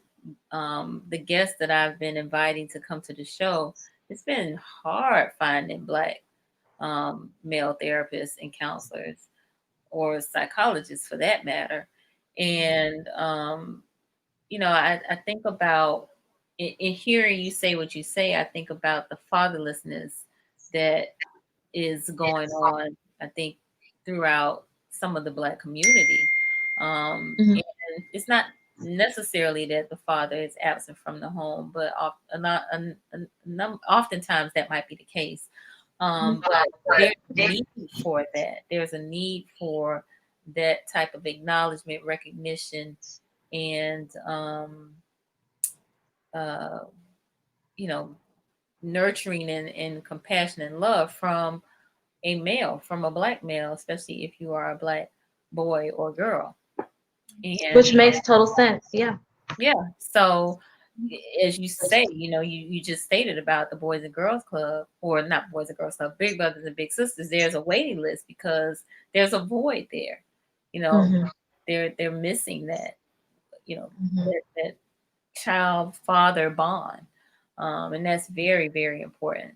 the guests that I've been inviting to come to the show. It's been hard finding black male therapists and counselors or psychologists for that matter. And I think about in hearing you say what you say, I think about the fatherlessness that is going on, I think, throughout some of the Black community. Mhm. And it's not necessarily that the father is absent from the home, but oftentimes that might be the case. But there's a need for that. There's a need for that type of acknowledgement, recognition, and uh, you know, nurturing and compassion and love from a male, from a black male, especially if you are a black boy or girl. Which And makes total sense. Yeah. yeah, so as you say, you just stated about the Boys and Girls Club, or not Boys and Girls Club, Big Brothers and Big Sisters. There's a waiting list because there's a void there. You know, Mhm. they're missing that. You know, Mhm. that child father bond, and that's very very important.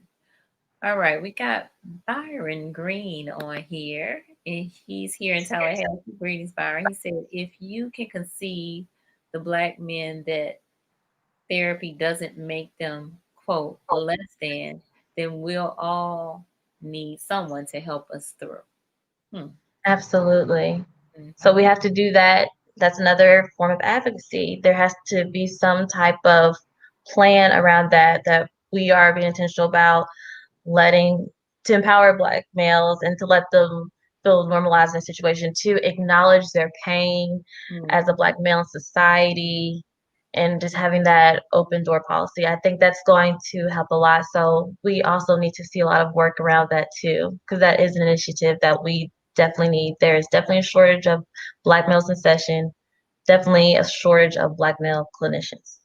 All right, we got Byron Green on here, and he's here in Tallahassee. Greetings, Byron. He said, if you can conceive the black men that therapy doesn't make them, quote, less than, then we'll all need someone to help us through. Hmm. Absolutely. So Mhm. we have to do that. That's another form of advocacy. There has to be some type of plan around that we are being intentional about letting to empower Black males and to let them feel normalized in a situation, to acknowledge their pain as a Mhm. Black male in society, and just having that open door policy. I think that's going to help a lot. So we also need to see a lot of work around that too, because that is an initiative that we definitely need. There is definitely a shortage of Black males in session, definitely a shortage of Black male clinicians.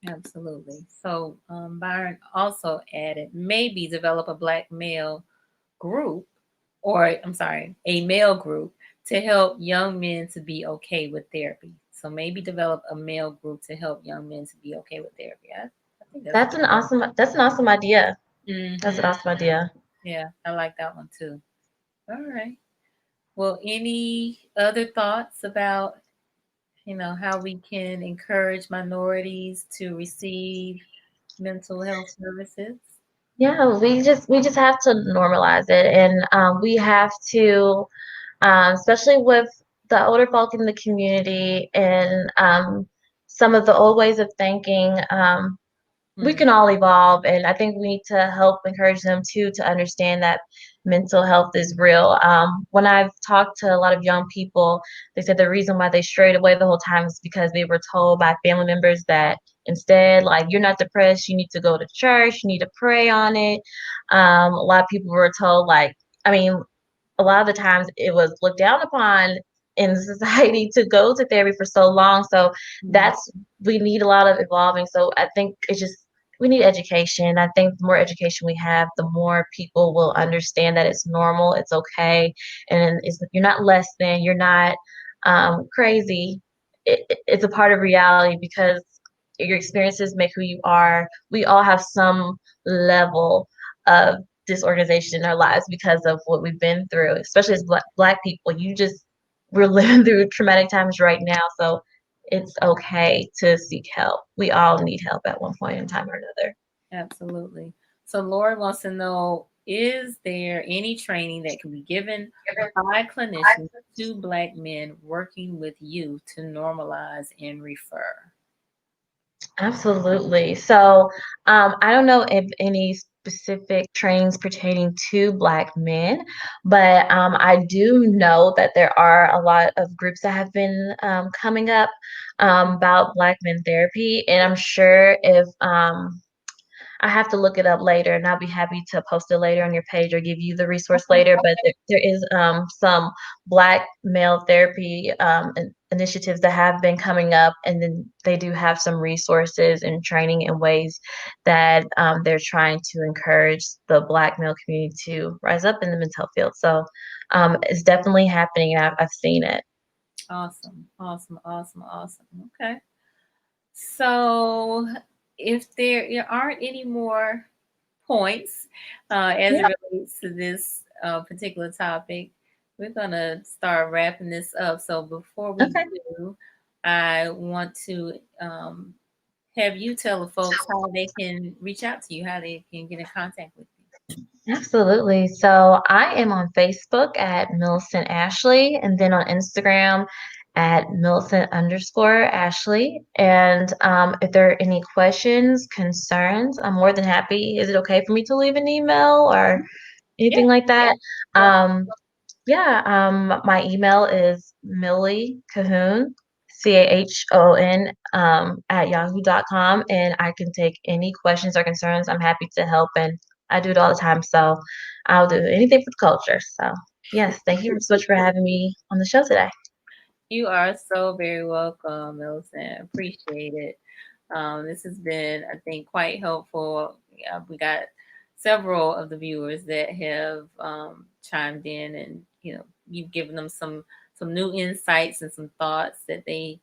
Absolutely. So Byron also added maybe develop a black male group, or I'm sorry, a male group to help young men to be okay with therapy. So maybe develop a male group to help young men to be okay with therapy. I think that's That's an awesome idea. That's hmm an awesome idea. yeah, I like that one too. All right. Well, any other thoughts about how we can encourage minorities to receive mental health services? Yeah, we just have to normalize it, and we have to, especially with the older folk in the community and some of the old ways of thinking. we can all evolve, and I think we need to help encourage them too to understand that mental health is real. When I've talked to a lot of young people, they said the reason why they strayed away the whole time is because they were told by family members that instead, like, you're not depressed, you need to go to church, you need to pray on it. A lot of people were told, like, I mean, a lot of the times it was looked down upon in society to go to therapy for so long. So Mhm. that's we need a lot of evolving. So I think it's just we need education. I think the more education we have, the more people will understand that it's normal, it's okay, and you're not less than, you're not crazy. It's a part of reality because your experiences make who you are. We all have some level of disorganization in our lives because of what we've been through, especially as black people. We're living through traumatic times right now, so it's okay to seek help. We all need help at one point in time or another. Absolutely. So Lori wants to know, is there any training that can be given by clinicians to Black men working with youth to normalize and refer? Absolutely. So, I don't know if any specific trainings pertaining to Black men, but I do know that there are a lot of groups that have been coming up about Black men therapy, and I'm sure if I have to look it up later, and I'll be happy to post it later on your page or give you the resource Okay. later. But there is some Black male therapy initiatives that have been coming up, and then they do have some resources and training in ways that they're trying to encourage the Black male community to rise up in the mental health field. So it's definitely happening, and I've seen it. Awesome. Awesome. Awesome. Awesome. Okay. So if there aren't any more points as Yeah. it relates to this particular topic, we're going to start wrapping this up. So before we Okay. do, I want to have you tell the folks how they can reach out to you, how they can get in contact with Absolutely. So I am on Facebook at Millicent Ashley, and then on Instagram at Millicent_Ashley. And if there are any questions, concerns, I'm more than happy. Is it okay for me to leave an email or you. anything like that? Um, yeah, my email is Millie Cahoon, Cahoon, at yahoo.com, and I can take any questions or concerns. I'm happy to help, and I do it all the time, so I'll do anything for the culture. So, yes, thank you so much for having me on the show today. You are so very welcome, Millicent. Appreciate it. This has been, I think, quite helpful. Yeah, we got several of the viewers that have chimed in, and you've given them some new insights and some thoughts that they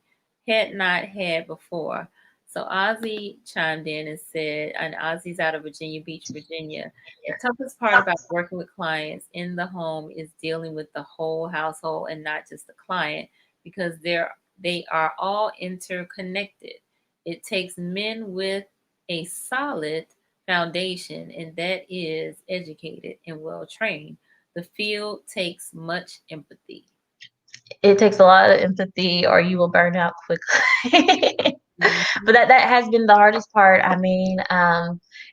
had not had before. So Ozzy chimed in and said, and Ozzy's out of Virginia Beach, Virginia. The toughest part about working with clients in the home is dealing with the whole household and not just the client, because they are all interconnected. It takes men with a solid foundation, and that is educated and well trained. The field takes much empathy. It takes a lot of empathy, or you will burn out quickly. But Mhm. that has been the hardest part. I mean,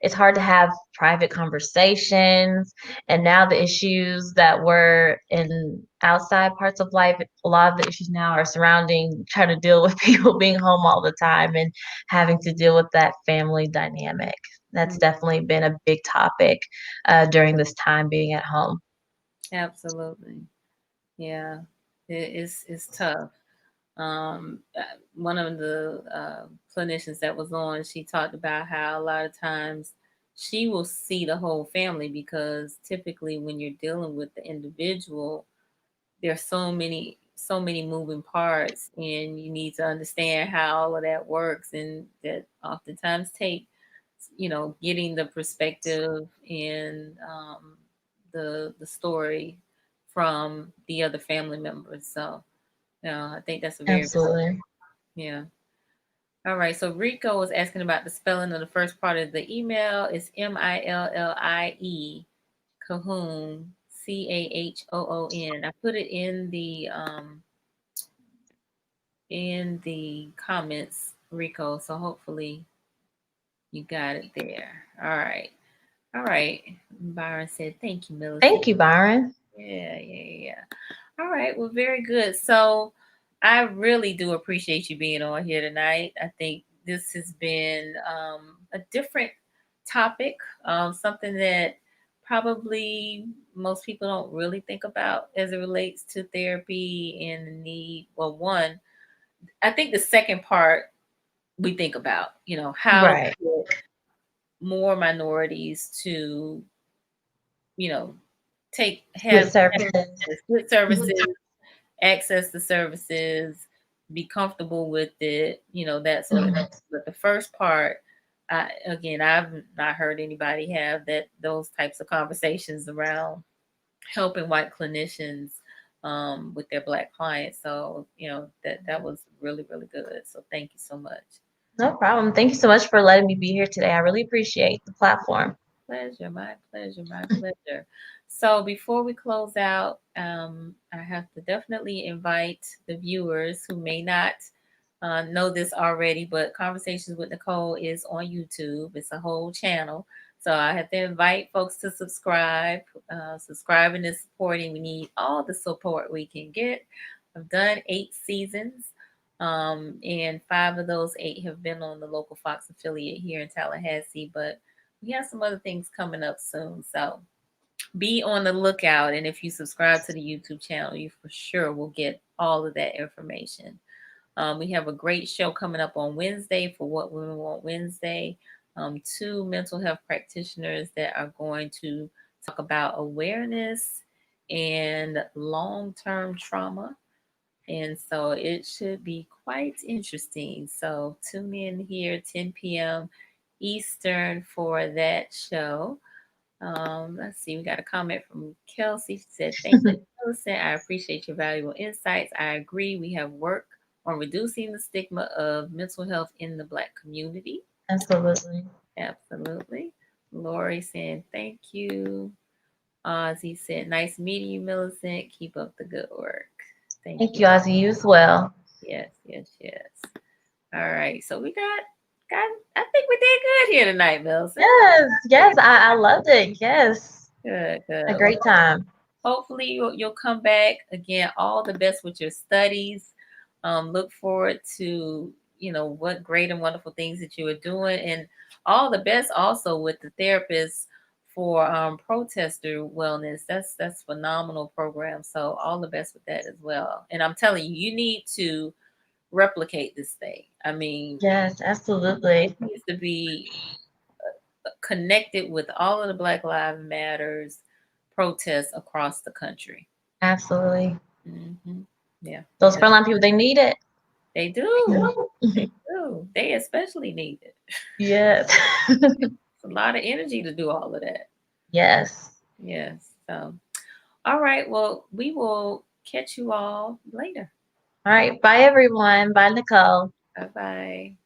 it's hard to have private conversations, and now the issues that were in outside parts of life, a lot of the issues now are surrounding trying to deal with people being home all the time and having to deal with that family dynamic. That's definitely been a big topic during this time being at home. Absolutely. Yeah. It's tough. One of the clinicians that was on, she talked about how a lot of times she will see the whole family, because typically when you're dealing with the individual, there's so many moving parts, and you need to understand how all of that works, and that oftentimes take getting the perspective and the story from the other family members. So I think that's a very Absolutely. yeah. All right, so Rico was asking about the spelling of the first part of the email. It's Millie Cahoon, Cahoon. I put it in the comments, Rico. So hopefully You got it there. All right. All right. Byron said, thank you, Millicent. Thank you, Byron. Yeah. All right. Well, very good. So I really do appreciate you being on here tonight. I think this has been a different topic, something that probably most people don't really think about as it relates to therapy and the need. Well, one, I think the second part we think about, how to Right. get more minorities to, you know, Good have services. good services, access to services, be comfortable with it, that sort of thing. Mhm. But the first part, I've not heard anybody have those types of conversations around helping white clinicians with their black clients. So, that was really, really good. So thank you so much. No problem. Thank you so much for letting me be here today. I really appreciate the platform. Pleasure, my pleasure, my pleasure. So before we close out, I have to definitely invite the viewers who may not know this already, but Conversations with Nicole is on YouTube. It's a whole channel. So I have to invite folks to subscribe. Subscribing and supporting. We need all the support we can get. I've done 8 seasons. And 5 of those 8 have been on the local Fox affiliate here in Tallahassee, but we have some other things coming up soon. So be on the lookout. And if you subscribe to the YouTube channel, you for sure will get all of that information. We have a great show coming up on Wednesday for What Women Want Wednesday. 2 mental health practitioners that are going to talk about awareness and long term trauma. And so it should be quite interesting. So tune in here 10 p.m. Eastern for that show. Let's see, we got a comment from Kelsey. She said, thank you, Millicent. I appreciate your valuable insights. I agree. We have work on reducing the stigma of mental health in the Black community. Absolutely. Absolutely. Lori saying, thank you. Ozzy said, nice meeting you, Millicent. Keep up the good work. Thank Thank you. you, Ozzy. You as well. Yes. All right. So we got I think we did good here tonight, Millicent. Yes, I loved it. Yes. A Good. great time. Hopefully you'll come back again. All the best with your studies. Look forward to what great and wonderful things that you are doing, and all the best also with the therapists for protester wellness. That's phenomenal program. So all the best with that as well. And I'm telling you, you need to replicate this thing. I mean, Yes, absolutely. it needs to be connected with all of the Black Lives Matters protests across the country. Absolutely. Hmm. Yeah, Those frontline people, they need it. they do. They do. They especially need it. Yes. It's a lot of energy to do all of that. Yes. Yes. So, all right. Well, we will catch you all later. All right. Bye, everyone. Bye, Nicole. Bye bye.